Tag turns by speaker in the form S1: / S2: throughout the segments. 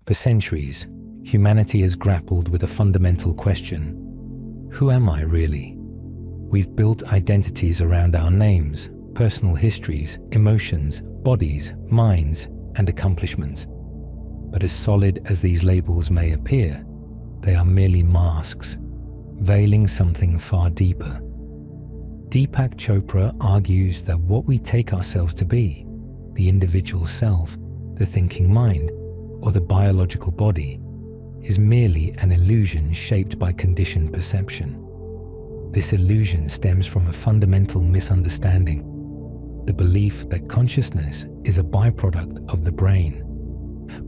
S1: For centuries, humanity has grappled with a fundamental question: who am I really? We've built identities around our names, personal histories, emotions, bodies, minds, and accomplishments. But as solid as these labels may appear, they are merely masks, veiling something far deeper. Deepak Chopra argues that what we take ourselves to be, the individual self, the thinking mind, or the biological body, is merely an illusion shaped by conditioned perception. This illusion stems from a fundamental misunderstanding: the belief that consciousness is a byproduct of the brain.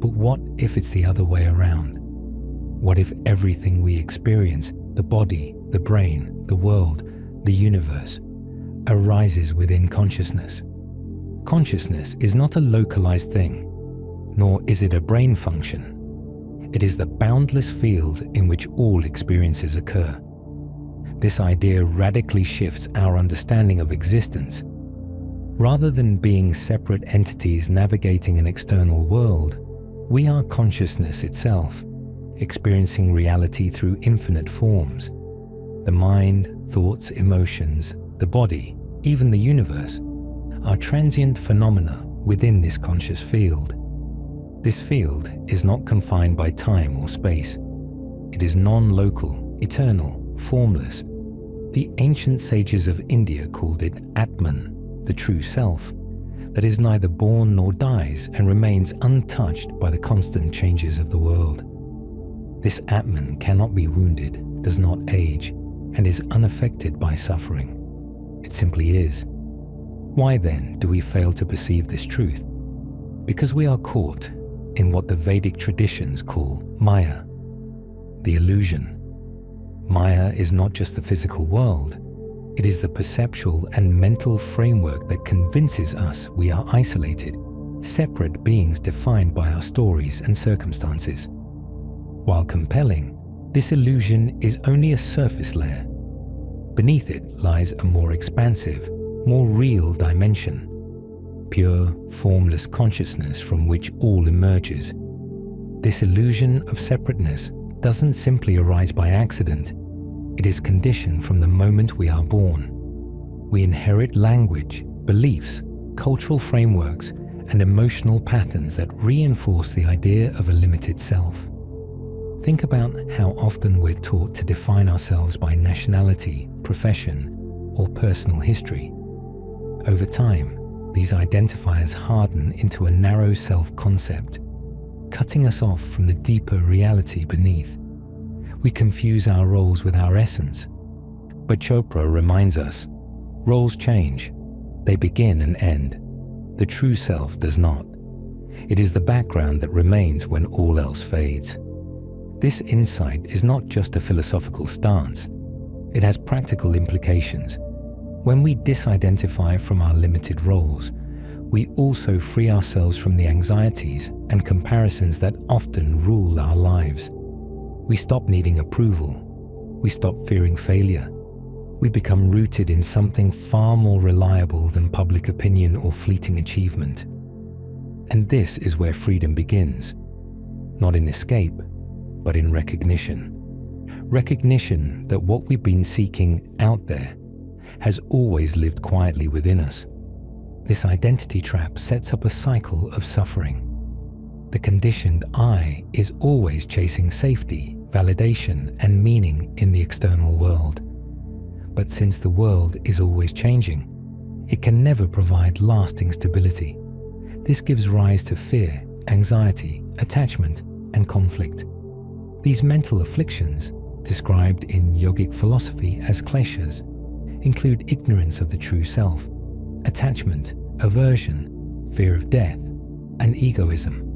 S1: But what if it's the other way around? What if everything we experience, the body, the brain, the world, the universe, arises within consciousness? Consciousness is not a localized thing, nor is it a brain function. It is the boundless field in which all experiences occur. This idea radically shifts our understanding of existence. Rather than being separate entities navigating an external world, we are consciousness itself, experiencing reality through infinite forms. The mind, thoughts, emotions, the body, even the universe, are transient phenomena within this conscious field. This field is not confined by time or space. It is non-local, eternal, formless. The ancient sages of India called it Atman, the true self, that is neither born nor dies and remains untouched by the constant changes of the world. This Atman cannot be wounded, does not age, and is unaffected by suffering. It simply is. Why then do we fail to perceive this truth? Because we are caught in what the Vedic traditions call Maya, the illusion. Maya is not just the physical world, it is the perceptual and mental framework that convinces us we are isolated, separate beings defined by our stories and circumstances. While compelling, this illusion is only a surface layer. Beneath it lies a more expansive, more real dimension, pure, formless consciousness from which all emerges. This illusion of separateness doesn't simply arise by accident. It is conditioned from the moment we are born. We inherit language, beliefs, cultural frameworks, and emotional patterns that reinforce the idea of a limited self. Think about how often we're taught to define ourselves by nationality, profession, or personal history. Over time, these identifiers harden into a narrow self-concept, cutting us off from the deeper reality beneath. We confuse our roles with our essence. But Chopra reminds us, roles change. They begin and end. The true self does not. It is the background that remains when all else fades. This insight is not just a philosophical stance. It has practical implications. When we disidentify from our limited roles, we also free ourselves from the anxieties and comparisons that often rule our lives. We stop needing approval. We stop fearing failure. We become rooted in something far more reliable than public opinion or fleeting achievement. And this is where freedom begins. Not in escape, but in recognition. Recognition that what we've been seeking out there has always lived quietly within us. This identity trap sets up a cycle of suffering. The conditioned I is always chasing safety, validation, and meaning in the external world. But since the world is always changing, it can never provide lasting stability. This gives rise to fear, anxiety, attachment, and conflict. These mental afflictions, described in yogic philosophy as kleshas, include ignorance of the true self, attachment, aversion, fear of death, and egoism.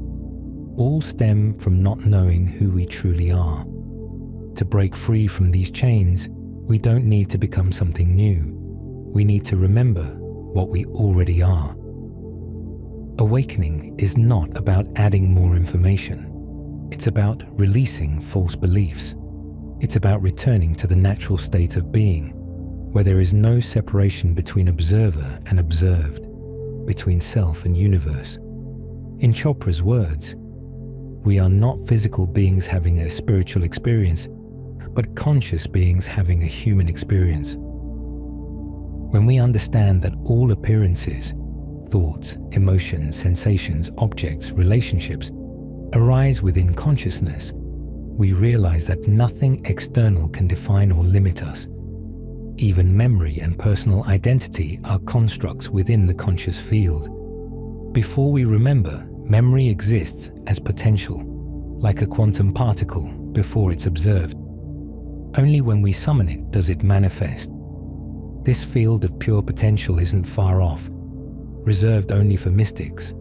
S1: All stem from not knowing who we truly are. To break free from these chains, we don't need to become something new. We need to remember what we already are. Awakening is not about adding more information. It's about releasing false beliefs. It's about returning to the natural state of being, where there is no separation between observer and observed, between self and universe. In Chopra's words, we are not physical beings having a spiritual experience, but conscious beings having a human experience. When we understand that all appearances, thoughts, emotions, sensations, objects, relationships arise within consciousness, we realize that nothing external can define or limit us. Even memory and personal identity are constructs within the conscious field. Before we remember, memory exists as potential, like a quantum particle before it's observed. Only when we summon it does it manifest. This field of pure potential isn't far off, reserved only for mystics.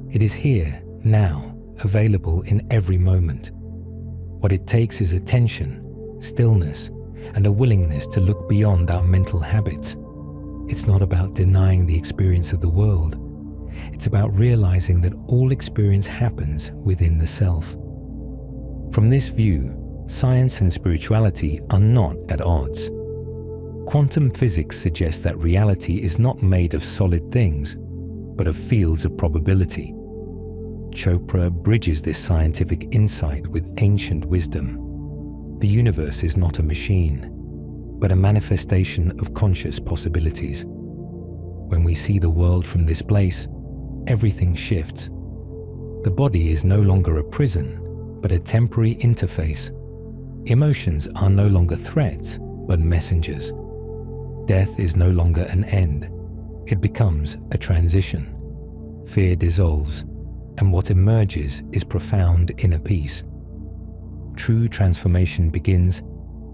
S1: It is here, now, available in every moment. What it takes is attention, stillness, and a willingness to look beyond our mental habits. It's not about denying the experience of the world. It's about realizing that all experience happens within the self. From this view, science and spirituality are not at odds. Quantum physics suggests that reality is not made of solid things, but of fields of probability. Chopra bridges this scientific insight with ancient wisdom. The universe is not a machine, but a manifestation of conscious possibilities. When we see the world from this place, everything shifts. The body is no longer a prison, but a temporary interface. Emotions are no longer threats, but messengers. Death is no longer an end. It becomes a transition. Fear dissolves, and what emerges is profound inner peace. True transformation begins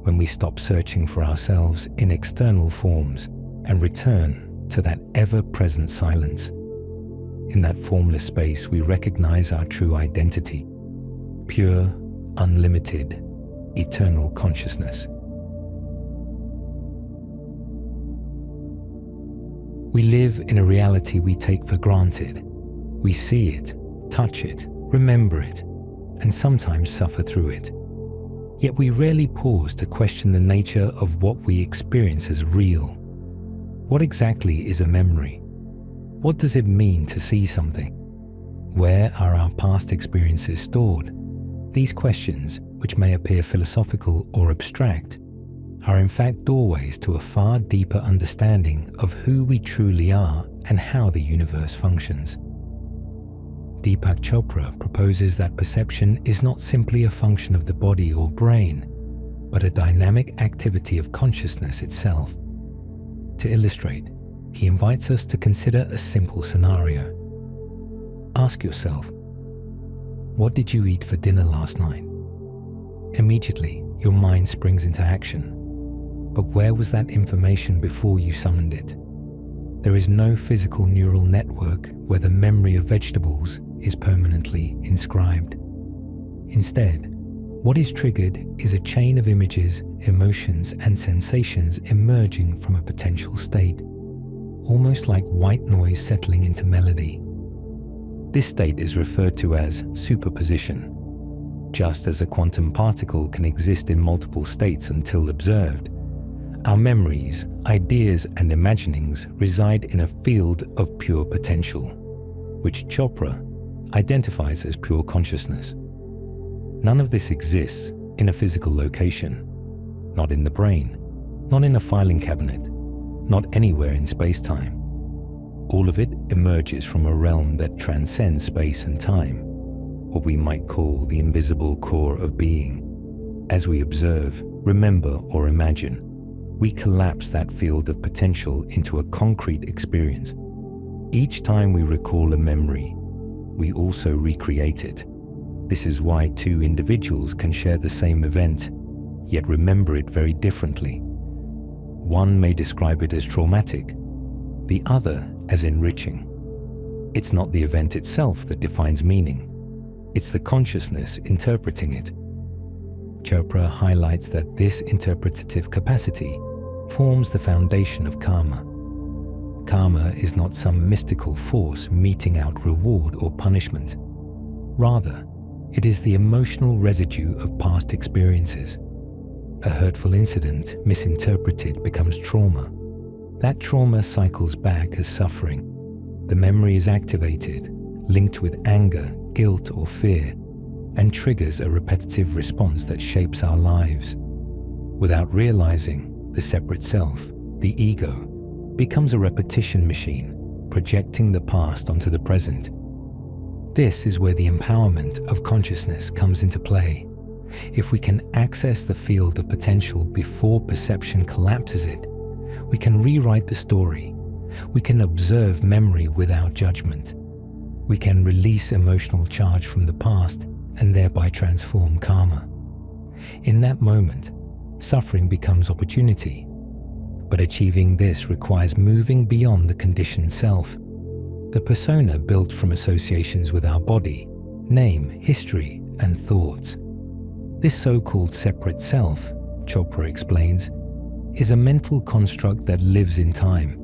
S1: when we stop searching for ourselves in external forms and return to that ever-present silence. In that formless space, we recognize our true identity, pure, unlimited, eternal consciousness. We live in a reality we take for granted. We see it, touch it, remember it, and sometimes suffer through it. Yet we rarely pause to question the nature of what we experience as real. What exactly is a memory? What does it mean to see something? Where are our past experiences stored? These questions, which may appear philosophical or abstract, are in fact doorways to a far deeper understanding of who we truly are and how the universe functions. Deepak Chopra proposes that perception is not simply a function of the body or brain, but a dynamic activity of consciousness itself. To illustrate, he invites us to consider a simple scenario. Ask yourself, what did you eat for dinner last night? Immediately, your mind springs into action. But where was that information before you summoned it? There is no physical neural network where the memory of vegetables is permanently inscribed. Instead, what is triggered is a chain of images, emotions, and sensations emerging from a potential state, almost like white noise settling into melody. This state is referred to as superposition. Just as a quantum particle can exist in multiple states until observed, our memories, ideas, and imaginings reside in a field of pure potential, which Chopra identifies as pure consciousness. None of this exists in a physical location, not in the brain, not in a filing cabinet, not anywhere in space-time. All of it emerges from a realm that transcends space and time, what we might call the invisible core of being. As we observe, remember, or imagine, we collapse that field of potential into a concrete experience. Each time we recall a memory, we also recreate it. This is why two individuals can share the same event, yet remember it very differently. One may describe it as traumatic, the other as enriching. It's not the event itself that defines meaning. It's the consciousness interpreting it. Chopra highlights that this interpretative capacity forms the foundation of karma. Karma is not some mystical force meting out reward or punishment. Rather, it is the emotional residue of past experiences. A hurtful incident misinterpreted becomes trauma. That trauma cycles back as suffering. The memory is activated, linked with anger, guilt, or fear, and triggers a repetitive response that shapes our lives. Without realizing, the separate self, the ego, becomes a repetition machine, projecting the past onto the present. This is where the empowerment of consciousness comes into play. If we can access the field of potential before perception collapses it, we can rewrite the story. We can observe memory without judgment. We can release emotional charge from the past and thereby transform karma. In that moment, suffering becomes opportunity. But achieving this requires moving beyond the conditioned self, the persona built from associations with our body, name, history, and thoughts. This so-called separate self, Chopra explains, is a mental construct that lives in time.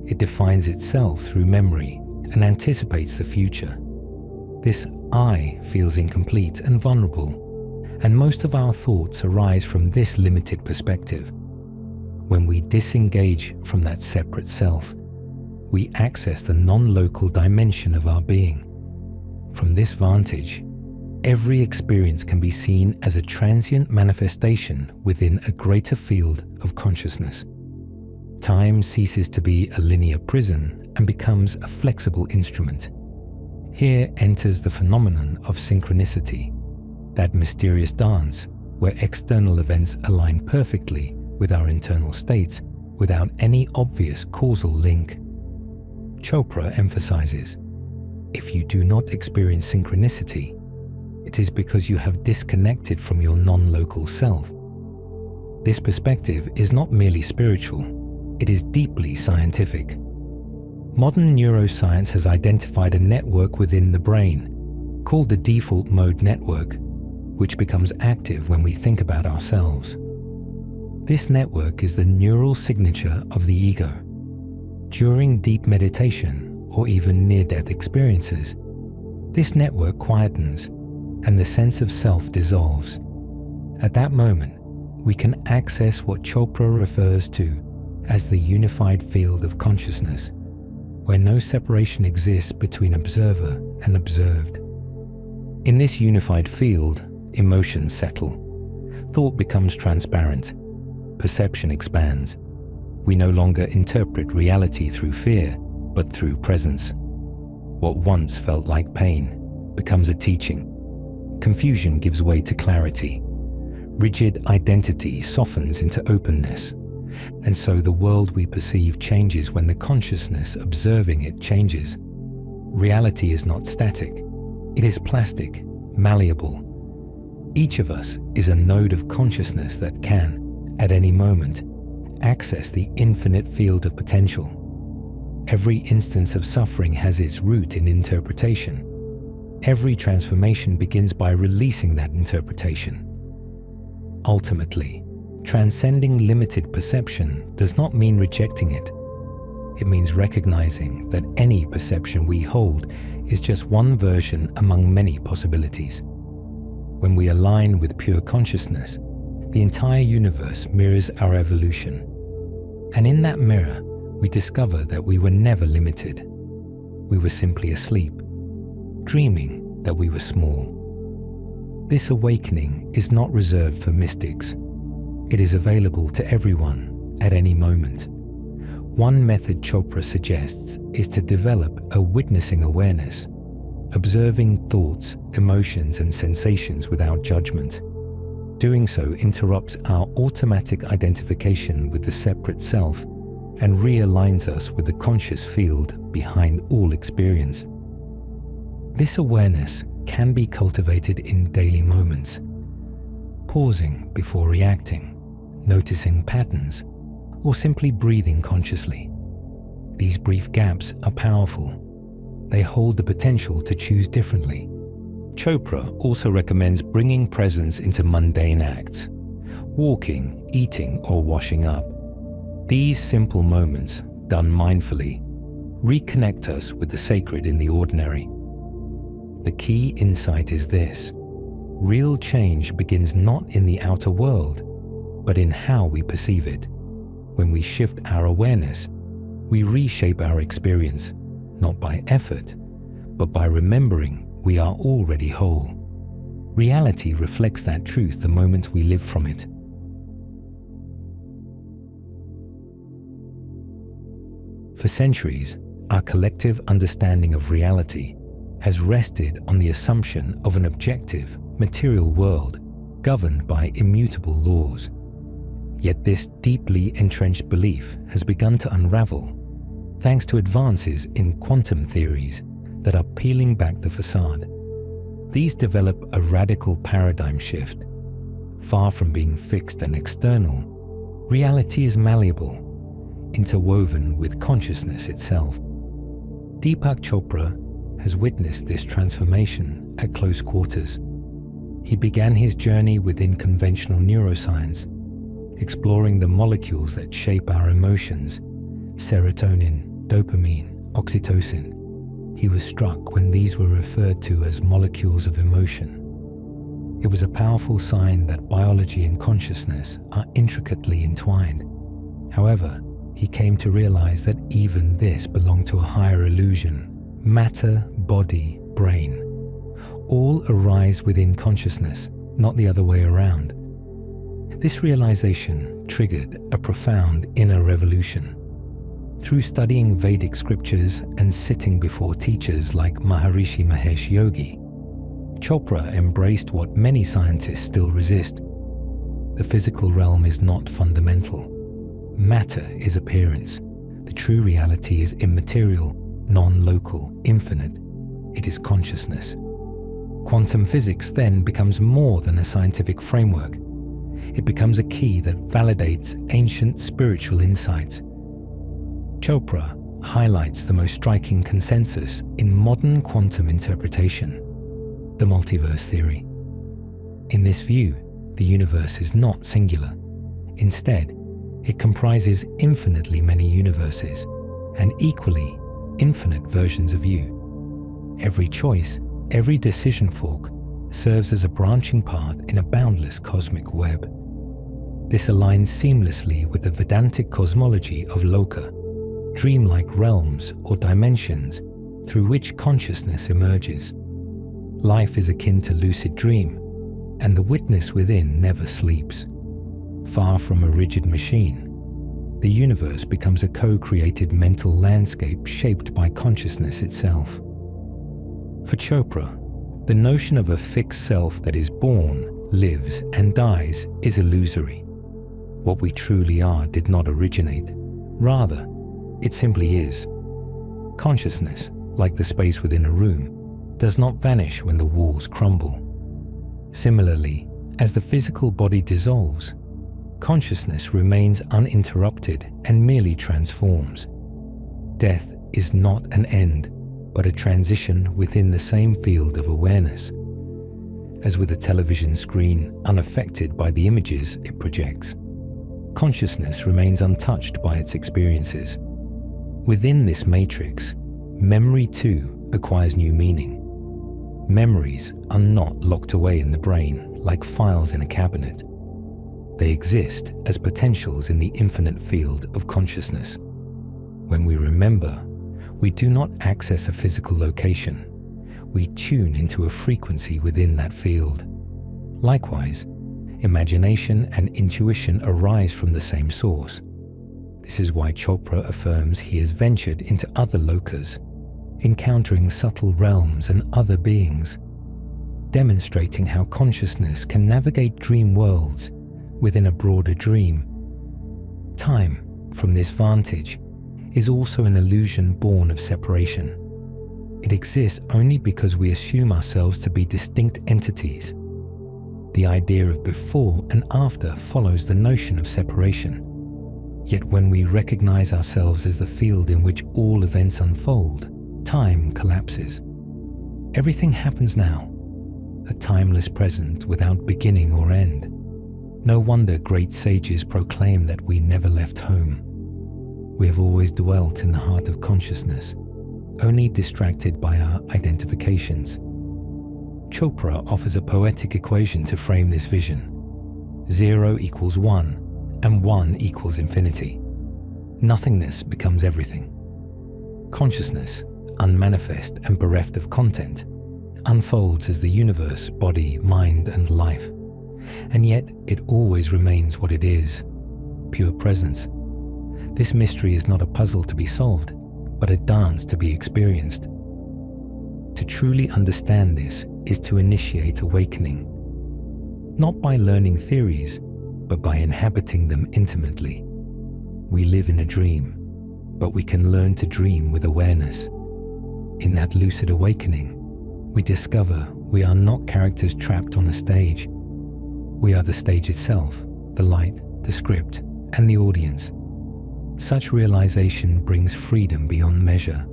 S1: It defines itself through memory and anticipates the future. This I feels incomplete and vulnerable, and most of our thoughts arise from this limited perspective. When we disengage from that separate self, we access the non-local dimension of our being. From this vantage, every experience can be seen as a transient manifestation within a greater field of consciousness. Time ceases to be a linear prison and becomes a flexible instrument. Here enters the phenomenon of synchronicity, that mysterious dance where external events align perfectly with our internal states without any obvious causal link. Chopra emphasizes, if you do not experience synchronicity, it is because you have disconnected from your non-local self. This perspective is not merely spiritual, it is deeply scientific. Modern neuroscience has identified a network within the brain, called the default mode network, which becomes active when we think about ourselves. This network is the neural signature of the ego. During deep meditation or even near-death experiences, this network quietens and the sense of self dissolves. At that moment, we can access what Chopra refers to as the unified field of consciousness, where no separation exists between observer and observed. In this unified field, emotions settle, thought becomes transparent, perception expands. We no longer interpret reality through fear, but through presence. What once felt like pain becomes a teaching. Confusion gives way to clarity. Rigid identity softens into openness. And so the world we perceive changes when the consciousness observing it changes. Reality is not static. It is plastic, malleable. Each of us is a node of consciousness that can, at any moment, access the infinite field of potential. Every instance of suffering has its root in interpretation. Every transformation begins by releasing that interpretation. Ultimately, transcending limited perception does not mean rejecting it. It means recognizing that any perception we hold is just one version among many possibilities. When we align with pure consciousness, the entire universe mirrors our evolution. And in that mirror, we discover that we were never limited. We were simply asleep, dreaming that we were small. This awakening is not reserved for mystics. It is available to everyone at any moment. One method Chopra suggests is to develop a witnessing awareness, observing thoughts, emotions, and sensations without judgment. Doing so interrupts our automatic identification with the separate self and realigns us with the conscious field behind all experience. This awareness can be cultivated in daily moments, pausing before reacting, noticing patterns, or simply breathing consciously. These brief gaps are powerful. They hold the potential to choose differently. Chopra also recommends bringing presence into mundane acts, walking, eating, or washing up. These simple moments, done mindfully, reconnect us with the sacred in the ordinary. The key insight is this: real change begins not in the outer world, but in how we perceive it. When we shift our awareness, we reshape our experience, not by effort, but by remembering we are already whole. Reality reflects that truth the moment we live from it. For centuries, our collective understanding of reality has rested on the assumption of an objective, material world governed by immutable laws. Yet this deeply entrenched belief has begun to unravel, thanks to advances in quantum theories that are peeling back the facade. These develop a radical paradigm shift. Far from being fixed and external, reality is malleable, interwoven with consciousness itself. Deepak Chopra has witnessed this transformation at close quarters. He began his journey within conventional neuroscience, exploring the molecules that shape our emotions: serotonin, dopamine, oxytocin. He was struck when these were referred to as molecules of emotion. It was a powerful sign that biology and consciousness are intricately entwined. However, he came to realize that even this belonged to a higher illusion: matter, body, brain. All arise within consciousness, not the other way around. This realization triggered a profound inner revolution. Through studying Vedic scriptures and sitting before teachers like Maharishi Mahesh Yogi, Chopra embraced what many scientists still resist. The physical realm is not fundamental. Matter is appearance. The true reality is immaterial, non-local, infinite. It is consciousness. Quantum physics then becomes more than a scientific framework. It becomes a key that validates ancient spiritual insights. Chopra highlights the most striking consensus in modern quantum interpretation: the multiverse theory. In this view, the universe is not singular. Instead, it comprises infinitely many universes and equally infinite versions of you. Every choice, every decision fork serves as a branching path in a boundless cosmic web. This aligns seamlessly with the Vedantic cosmology of Loka, dreamlike realms or dimensions through which consciousness emerges. Life is akin to lucid dream, and the witness within never sleeps. Far from a rigid machine, the universe becomes a co-created mental landscape shaped by consciousness itself. For Chopra, the notion of a fixed self that is born, lives, and dies is illusory. What we truly are did not originate. Rather, it simply is. Consciousness, like the space within a room, does not vanish when the walls crumble. Similarly, as the physical body dissolves, consciousness remains uninterrupted and merely transforms. Death is not an end, but a transition within the same field of awareness. As with a television screen unaffected by the images it projects, consciousness remains untouched by its experiences. Within this matrix, memory too acquires new meaning. Memories are not locked away in the brain like files in a cabinet. They exist as potentials in the infinite field of consciousness. When we remember, we do not access a physical location. We tune into a frequency within that field. Likewise, imagination and intuition arise from the same source. This is why Chopra affirms he has ventured into other lokas, encountering subtle realms and other beings, demonstrating how consciousness can navigate dream worlds within a broader dream. Time, from this vantage, is also an illusion born of separation. It exists only because we assume ourselves to be distinct entities. The idea of before and after follows the notion of separation. Yet when we recognize ourselves as the field in which all events unfold, time collapses. Everything happens now, a timeless present without beginning or end. No wonder great sages proclaim that we never left home. We have always dwelt in the heart of consciousness, only distracted by our identifications. Chopra offers a poetic equation to frame this vision. 0 equals 1, and 1 equals infinity. Nothingness becomes everything. Consciousness, unmanifest and bereft of content, unfolds as the universe, body, mind, and life. And yet it always remains what it is, pure presence. This mystery is not a puzzle to be solved, but a dance to be experienced. To truly understand this is to initiate awakening, not by learning theories, but by inhabiting them intimately. We live in a dream, but we can learn to dream with awareness. In that lucid awakening, we discover we are not characters trapped on a stage. We are the stage itself, the light, the script, and the audience. Such realization brings freedom beyond measure.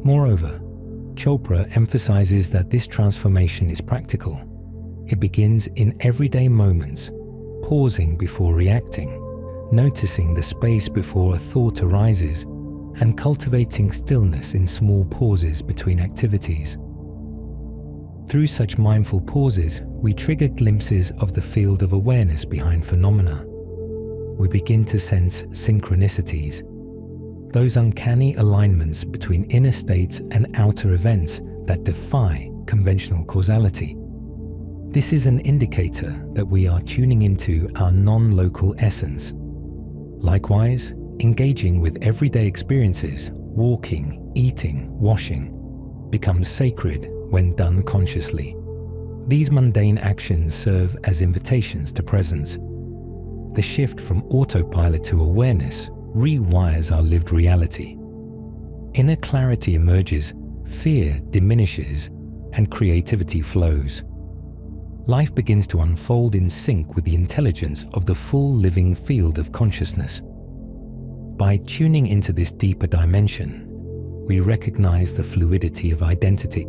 S1: Moreover, Chopra emphasizes that this transformation is practical. It begins in everyday moments, pausing before reacting, noticing the space before a thought arises, and cultivating stillness in small pauses between activities. Through such mindful pauses, we trigger glimpses of the field of awareness behind phenomena. We begin to sense synchronicities, those uncanny alignments between inner states and outer events that defy conventional causality. This is an indicator that we are tuning into our non-local essence. Likewise, engaging with everyday experiences, walking, eating, washing, becomes sacred when done consciously. These mundane actions serve as invitations to presence. The shift from autopilot to awareness rewires our lived reality. Inner clarity emerges, fear diminishes, and creativity flows. Life begins to unfold in sync with the intelligence of the full living field of consciousness. By tuning into this deeper dimension, we recognize the fluidity of identity.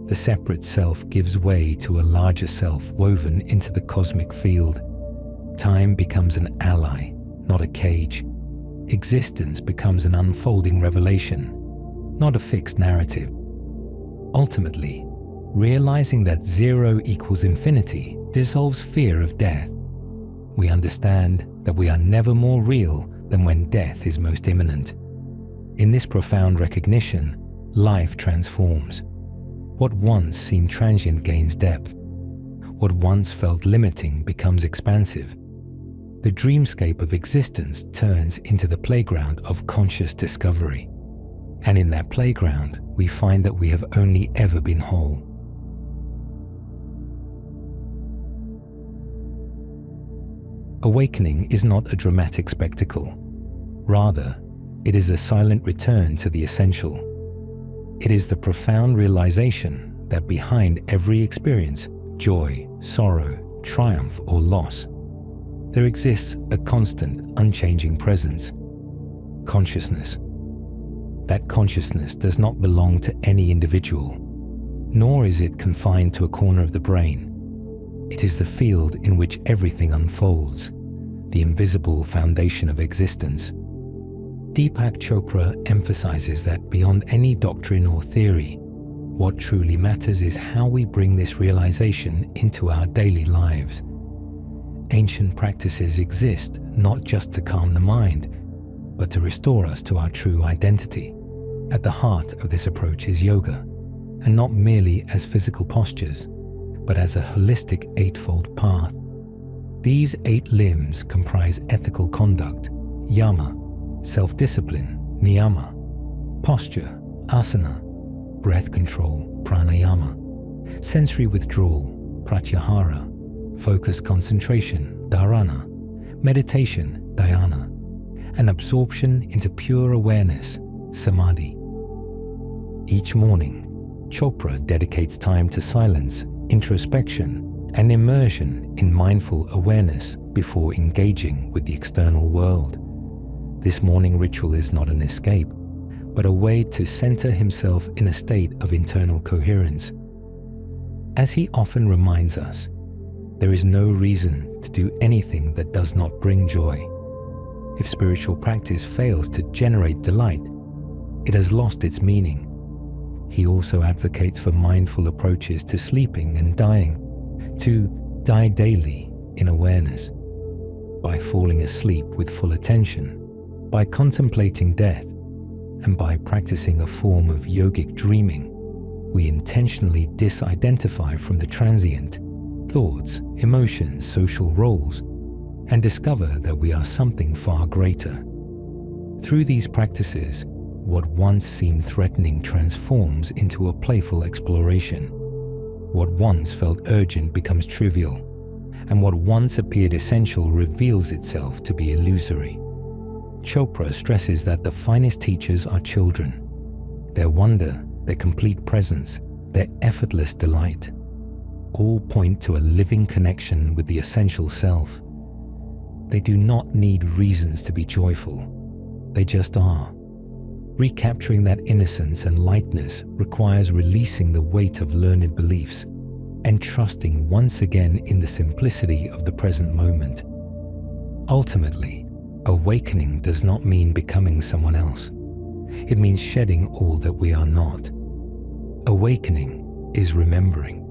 S1: The separate self gives way to a larger self woven into the cosmic field. Time becomes an ally, not a cage. Existence becomes an unfolding revelation, not a fixed narrative. Ultimately, realizing that zero equals infinity dissolves fear of death. We understand that we are never more real than when death is most imminent. In this profound recognition, life transforms. What once seemed transient gains depth. What once felt limiting becomes expansive. The dreamscape of existence turns into the playground of conscious discovery. And in that playground, we find that we have only ever been whole. Awakening is not a dramatic spectacle. Rather, it is a silent return to the essential. It is the profound realization that behind every experience, joy, sorrow, triumph, or loss, there exists a constant, unchanging presence, consciousness. That consciousness does not belong to any individual, nor is it confined to a corner of the brain. It is the field in which everything unfolds, the invisible foundation of existence. Deepak Chopra emphasizes that beyond any doctrine or theory, what truly matters is how we bring this realization into our daily lives. Ancient practices exist not just to calm the mind, but to restore us to our true identity. At the heart of this approach is yoga, and not merely as physical postures, but as a holistic eightfold path. These 8 limbs comprise ethical conduct, yama, self-discipline, niyama, posture, asana, breath control, pranayama, sensory withdrawal, pratyahara, focused concentration, dharana, meditation, dhyana, and absorption into pure awareness, samadhi. Each morning, Chopra dedicates time to silence, introspection, and immersion in mindful awareness before engaging with the external world. This morning ritual is not an escape, but a way to center himself in a state of internal coherence. As he often reminds us, there is no reason to do anything that does not bring joy. If spiritual practice fails to generate delight, it has lost its meaning. He also advocates for mindful approaches to sleeping and dying, to die daily in awareness, by falling asleep with full attention, by contemplating death, and by practicing a form of yogic dreaming. we intentionally disidentify from the transient thoughts, emotions, social roles, and discover that we are something far greater. Through these practices, what once seemed threatening transforms into a playful exploration. What once felt urgent becomes trivial, and what once appeared essential reveals itself to be illusory. Chopra stresses that the finest teachers are children. Their wonder, their complete presence, their effortless delight, all point to a living connection with the essential self. They do not need reasons to be joyful. They just are. Recapturing that innocence and lightness requires releasing the weight of learned beliefs and trusting once again in the simplicity of the present moment. Ultimately, awakening does not mean becoming someone else. It means shedding all that we are not. Awakening is remembering.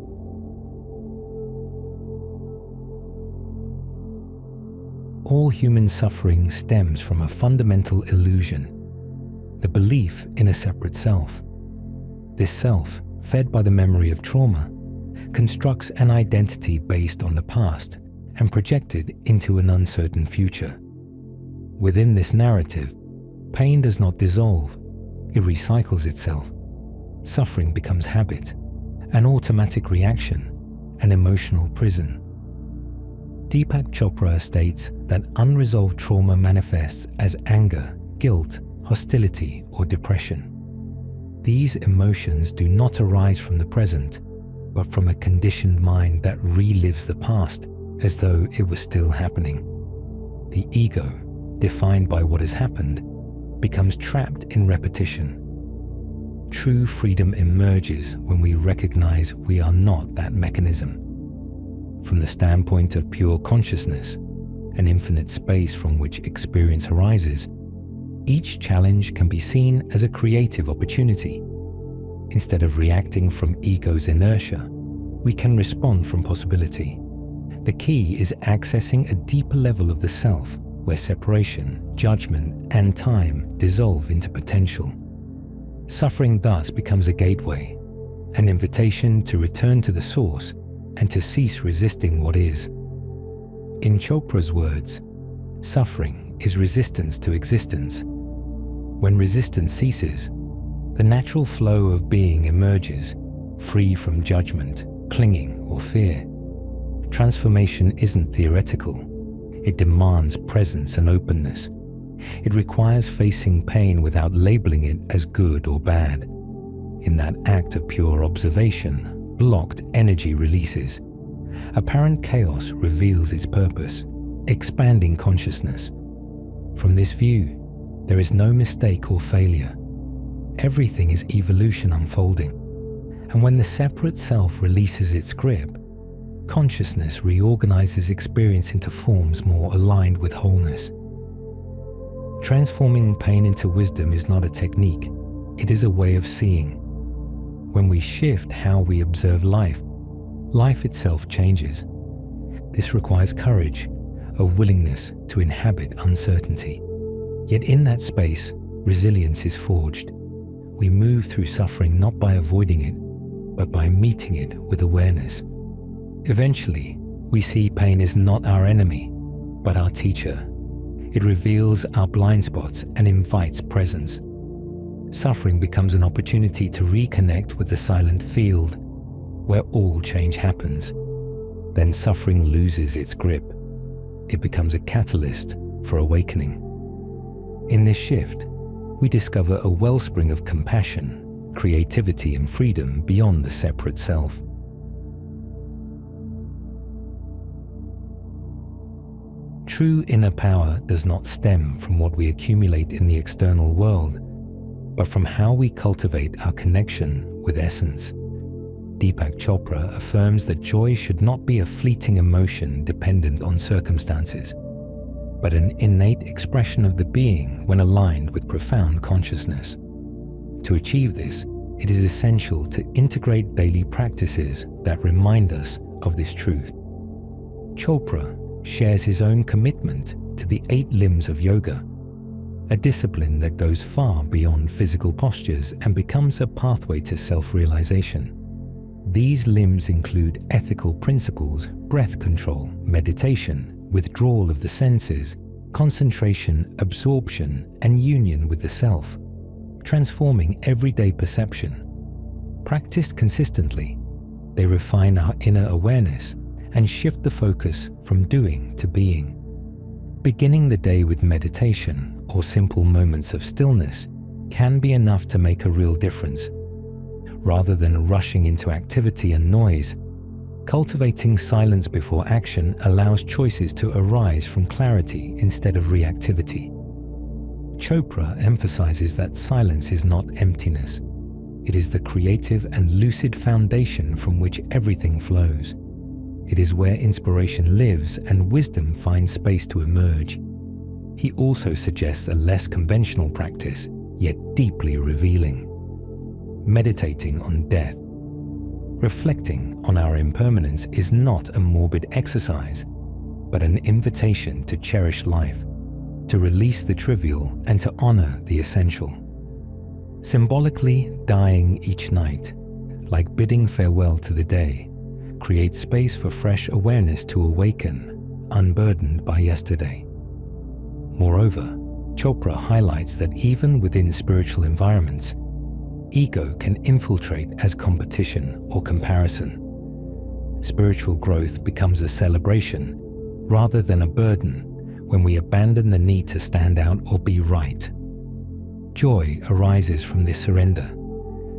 S1: All human suffering stems from a fundamental illusion, the belief in a separate self. This self, fed by the memory of trauma, constructs an identity based on the past and projected into an uncertain future. Within this narrative, pain does not dissolve, it recycles itself. Suffering becomes habit, an automatic reaction, an emotional prison. Deepak Chopra states that unresolved trauma manifests as anger, guilt, hostility, or depression. These emotions do not arise from the present, but from a conditioned mind that relives the past as though it was still happening. The ego, defined by what has happened, becomes trapped in repetition. True freedom emerges when we recognize we are not that mechanism. From the standpoint of pure consciousness, an infinite space from which experience arises, each challenge can be seen as a creative opportunity. Instead of reacting from ego's inertia, we can respond from possibility. The key is accessing a deeper level of the self, where separation, judgment, and time dissolve into potential. Suffering thus becomes a gateway, an invitation to return to the source and to cease resisting what is. In Chopra's words, suffering is resistance to existence. When resistance ceases, the natural flow of being emerges, free from judgment, clinging, or fear. Transformation isn't theoretical. It demands presence and openness. It requires facing pain without labeling it as good or bad. In that act of pure observation, blocked energy releases. Apparent chaos reveals its purpose, expanding consciousness. From this view, there is no mistake or failure. Everything is evolution unfolding. And when the separate self releases its grip, consciousness reorganizes experience into forms more aligned with wholeness. Transforming pain into wisdom is not a technique, it is a way of seeing. When we shift how we observe life, life itself changes. This requires courage, a willingness to inhabit uncertainty. Yet in that space, resilience is forged. We move through suffering not by avoiding it, but by meeting it with awareness. Eventually, we see pain is not our enemy, but our teacher. It reveals our blind spots and invites presence. Suffering becomes an opportunity to reconnect with the silent field, where all change happens. Then suffering loses its grip. It becomes a catalyst for awakening. In this shift, we discover a wellspring of compassion, creativity, and freedom beyond the separate self. True inner power does not stem from what we accumulate in the external world, but from how we cultivate our connection with essence. Deepak Chopra affirms that joy should not be a fleeting emotion dependent on circumstances, but an innate expression of the being when aligned with profound consciousness. To achieve this, it is essential to integrate daily practices that remind us of this truth. Chopra shares his own commitment to the 8 limbs of yoga. a discipline that goes far beyond physical postures and becomes a pathway to self-realization. These limbs include ethical principles, breath control, meditation, withdrawal of the senses, concentration, absorption, and union with the self, transforming everyday perception. Practiced consistently, they refine our inner awareness and shift the focus from doing to being. Beginning the day with meditation or simple moments of stillness can be enough to make a real difference. Rather than rushing into activity and noise, cultivating silence before action allows choices to arise from clarity instead of reactivity. Chopra emphasizes that silence is not emptiness. It is the creative and lucid foundation from which everything flows. It is where inspiration lives and wisdom finds space to emerge. He also suggests a less conventional practice, yet deeply revealing. Meditating on death. Reflecting on our impermanence is not a morbid exercise, but an invitation to cherish life, to release the trivial and to honor the essential. Symbolically dying each night, like bidding farewell to the day, creates space for fresh awareness to awaken, unburdened by yesterday. Moreover, Chopra highlights that even within spiritual environments, ego can infiltrate as competition or comparison. Spiritual growth becomes a celebration rather than a burden when we abandon the need to stand out or be right. Joy arises from this surrender,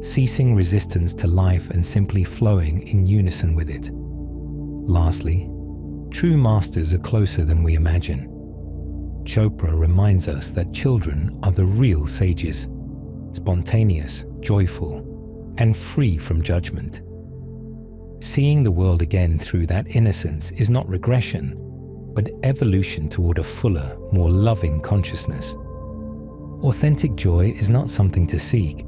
S1: ceasing resistance to life and simply flowing in unison with it. Lastly, true masters are closer than we imagine. Chopra reminds us that children are the real sages, spontaneous, joyful, and free from judgment. Seeing the world again through that innocence is not regression, but evolution toward a fuller, more loving consciousness. Authentic joy is not something to seek.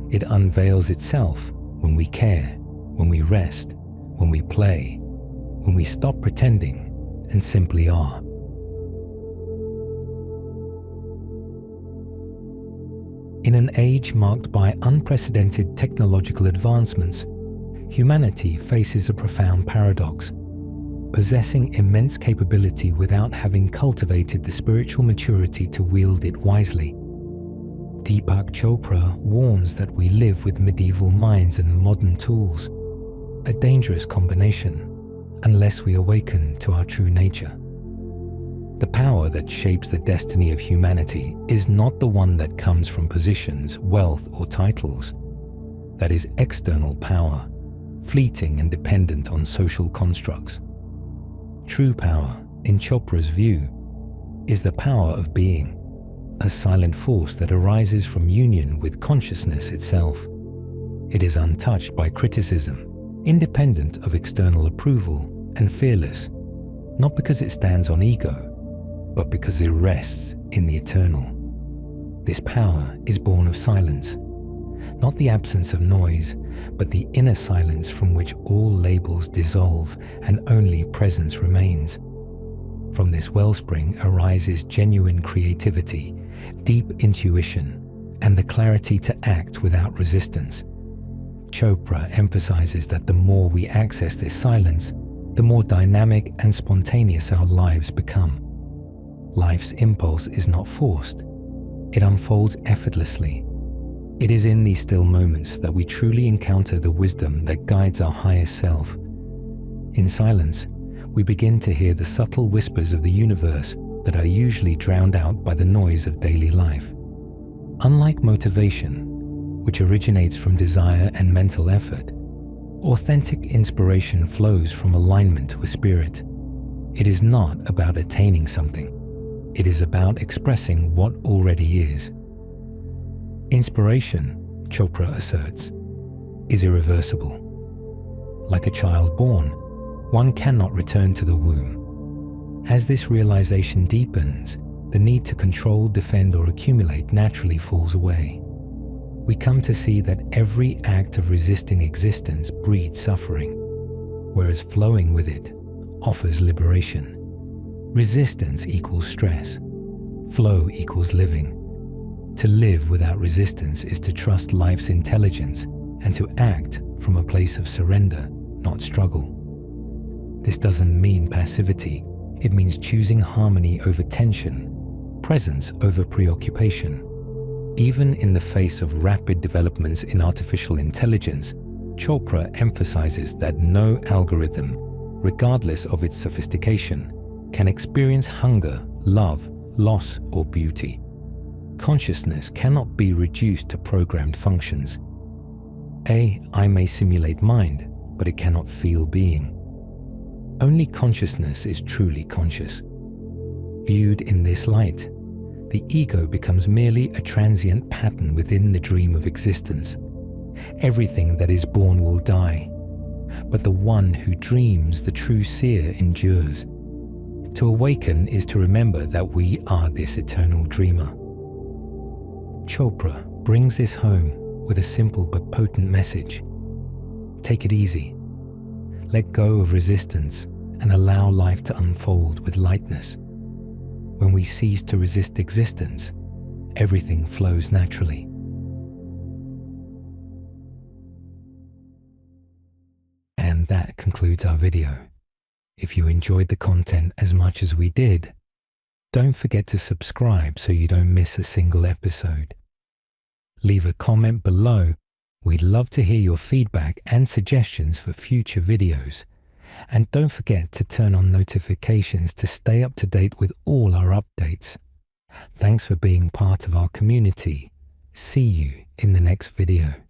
S1: It unveils itself when we care, when we rest, when we play, when we stop pretending and simply are. In an age marked by unprecedented technological advancements, humanity faces a profound paradox, possessing immense capability without having cultivated the spiritual maturity to wield it wisely. Deepak Chopra warns that we live with medieval minds and modern tools, a dangerous combination unless we awaken to our true nature. The power that shapes the destiny of humanity is not the one that comes from positions, wealth, or titles. That is external power, fleeting and dependent on social constructs. True power, in Chopra's view, is the power of being, a silent force that arises from union with consciousness itself. It is untouched by criticism, independent of external approval, and fearless, not because it stands on ego, but because it rests in the eternal. This power is born of silence, not the absence of noise, but the inner silence from which all labels dissolve and only presence remains. From this wellspring arises genuine creativity, deep intuition, and the clarity to act without resistance. Chopra emphasizes that the more we access this silence, the more dynamic and spontaneous our lives become. Life's impulse is not forced. It unfolds effortlessly. It is in these still moments that we truly encounter the wisdom that guides our highest self. In silence, we begin to hear the subtle whispers of the universe that are usually drowned out by the noise of daily life. Unlike motivation, which originates from desire and mental effort, authentic inspiration flows from alignment with spirit. It is not about attaining something. It is about expressing what already is. Inspiration, Chopra asserts, is irreversible. Like a child born, one cannot return to the womb. As this realization deepens, the need to control, defend, or accumulate naturally falls away. We come to see that every act of resisting existence breeds suffering, whereas flowing with it offers liberation. Resistance equals stress. Flow equals living. To live without resistance is to trust life's intelligence and to act from a place of surrender, not struggle. This doesn't mean passivity. It means choosing harmony over tension, presence over preoccupation. Even in the face of rapid developments in artificial intelligence, Chopra emphasizes that no algorithm, regardless of its sophistication, can experience hunger, love, loss, or beauty. Consciousness cannot be reduced to programmed functions. I may simulate mind, but it cannot feel being. Only consciousness is truly conscious. Viewed in this light, the ego becomes merely a transient pattern within the dream of existence. Everything that is born will die, but the one who dreams, the true seer, endures. To awaken is to remember that we are this eternal dreamer. Chopra brings this home with a simple but potent message. Take it easy. Let go of resistance and allow life to unfold with lightness. When we cease to resist existence, everything flows naturally. And that concludes our video. If you enjoyed the content as much as we did, don't forget to subscribe so you don't miss a single episode. Leave a comment below. We'd love to hear your feedback and suggestions for future videos. And don't forget to turn on notifications to stay up to date with all our updates. Thanks for being part of our community. See you in the next video.